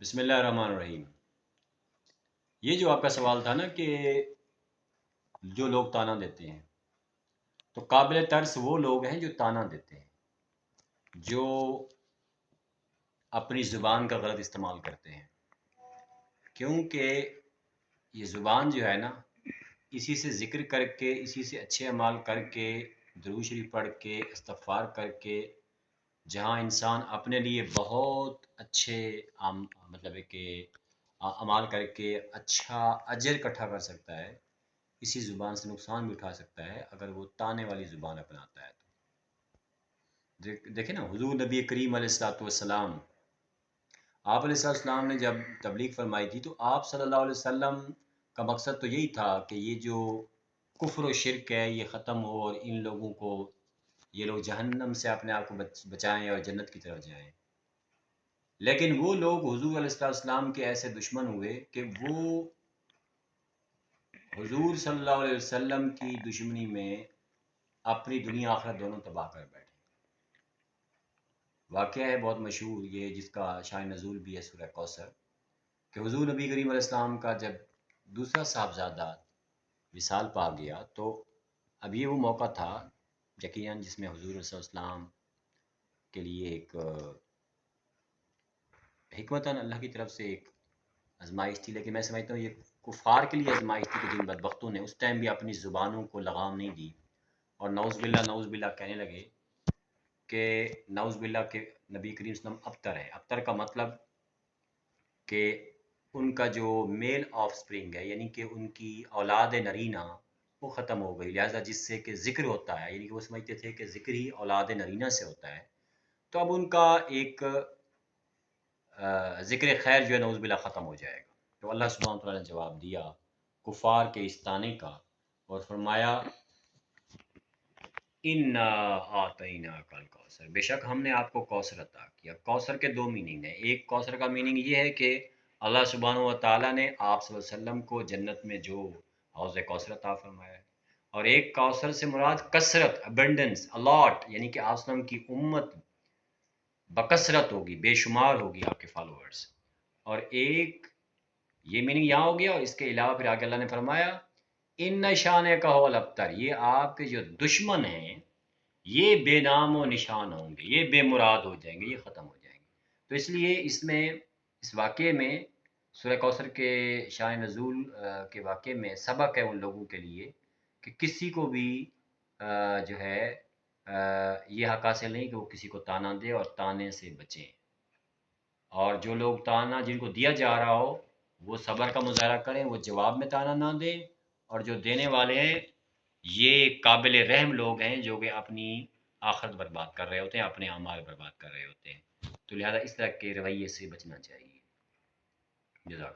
بسم اللہ الرحمن الرحیم۔ یہ جو آپ کا سوال تھا نا کہ جو لوگ تانا دیتے ہیں، تو قابل ترس وہ لوگ ہیں جو تانا دیتے ہیں، جو اپنی زبان کا غلط استعمال کرتے ہیں، کیونکہ یہ زبان جو ہے نا، اسی سے ذکر کر کے، اسی سے اچھے اعمال کر کے، درود شریف پڑھ کے، استغفار کر کے، جہاں انسان اپنے لیے بہت اچھے مطلب ہے کہ اعمال کر کے اچھا اجر اکٹھا کر سکتا ہے، اسی زبان سے نقصان بھی اٹھا سکتا ہے اگر وہ تانے والی زبان اپناتا ہے تو دیکھیں نا، حضور نبی کریم علیہ الصلوۃ والسلام، آپ علیہ السلام نے جب تبلیغ فرمائی تھی تو آپ صلی اللہ علیہ وسلم کا مقصد تو یہی تھا کہ یہ جو کفر و شرک ہے یہ ختم ہو، اور ان لوگوں کو، یہ لوگ جہنم سے اپنے آپ کو بچائیں اور جنت کی طرف جائیں۔ لیکن وہ لوگ حضور علیہ السلام کے ایسے دشمن ہوئے کہ وہ حضور صلی اللہ علیہ وسلم کی دشمنی میں اپنی دنیا آخرت دونوں تباہ کر بیٹھے۔ واقعہ ہے بہت مشہور یہ، جس کا شان نزول بھی ہے سورہ کوثر، کہ حضور نبی کریم علیہ السلام کا جب دوسرا صاحبزادہ وصال پا گیا تو اب یہ وہ موقع تھا یقیناً جس میں حضور صلی اللہ علیہ وسلم کے لیے ایک حکمتاً اللہ کی طرف سے ایک آزمائش تھی، لیکن میں سمجھتا ہوں یہ کفار کے لیے آزمائش تھی کہ جن بدبختوں نے اس ٹائم بھی اپنی زبانوں کو لگام نہیں دی، اور نعوذ باللہ کہنے لگے کہ نعوذ باللہ کہ نبی کریم صلی اللہ علیہ وسلم ابتر ہے۔ ابتر کا مطلب کہ ان کا جو میل آف سپرنگ ہے، یعنی کہ ان کی اولاد نرینہ وہ ختم ہو گئی، لہٰذا جس سے کہ ذکر ہوتا ہے، یعنی کہ وہ سمجھتے تھے کہ ذکر ہی اولاد نرینہ سے ہوتا ہے، تو اب ان کا ایک ذکر خیر جو ہے نعوذ باللہ ختم ہو جائے گا۔ تو اللہ سبحانہ وتعالیٰ نے جواب دیا کفار کے اس طانے کا، اور فرمایا انا اعطیناک الکوثر، بے شک ہم نے آپ کو کوثر عطا کیا۔ کوثر کے دو میننگ ہیں، ایک کوثر کا میننگ یہ ہے کہ اللہ سبحانہ و تعالیٰ نے آپ صلی اللہ علیہ وسلم کو جنت میں جو حوض کوثر عطا فرمایا ہے، اور ایک کوثر سے مراد کثرت، ابنڈنس، الاٹ، یعنی کہ آپ صلی اللہ علیہ وسلم کی امت بکثرت ہوگی، بے شمار ہوگی آپ کے فالوورز۔ اور ایک یہ میننگ یہاں ہو گیا، اور اس کے علاوہ پھر آگے اللہ نے فرمایا ان نشانے کا ہو الابتر، یہ آپ کے جو دشمن ہیں یہ بے نام و نشان ہوں گے، یہ بے مراد ہو جائیں گے، یہ ختم ہو جائیں گے۔ تو اس لیے اس میں، اس واقعے میں، سورہ کوثر کے شان نزول کے واقعے میں سبق ہے ان لوگوں کے لیے کہ کسی کو بھی جو ہے یہ حق حاصل نہیں کہ وہ کسی کو تانا دے، اور تانے سے بچیں، اور جو لوگ تانا جن کو دیا جا رہا ہو وہ صبر کا مظاہرہ کریں، وہ جواب میں تانا نہ دیں، اور جو دینے والے ہیں یہ قابل رحم لوگ ہیں جو کہ اپنی آخرت برباد کر رہے ہوتے ہیں، اپنے اعمال برباد کر رہے ہوتے ہیں، تو لہذا اس طرح کے رویے سے بچنا چاہیے۔ جزاک